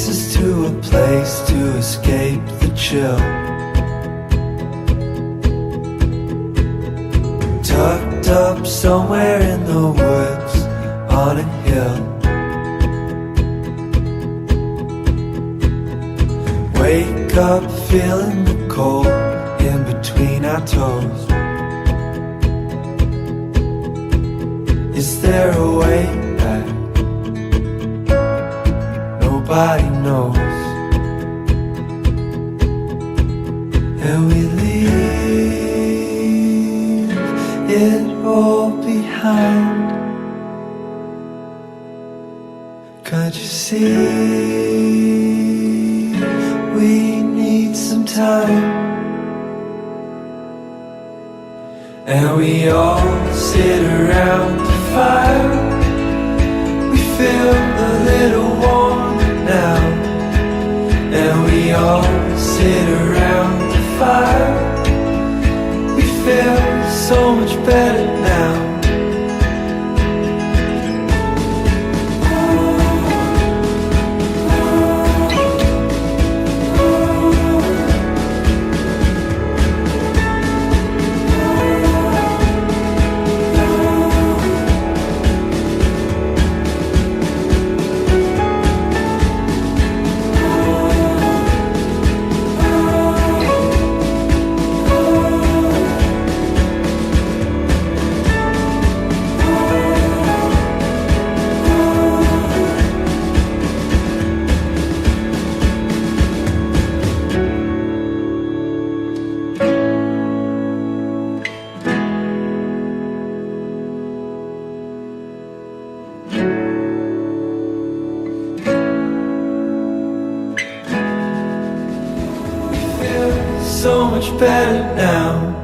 takes us to a place to escape the chill. Tucked up somewhere in the woods on a hill. Wake up feeling the cold in between our toes. Is there a way back? Nobody knows. And we leave it all behind. Can't you see? We need some time. And we all sit around the fire. We feel a little warmer now. And we all sit around the fire. We feel so much better now. So much better now.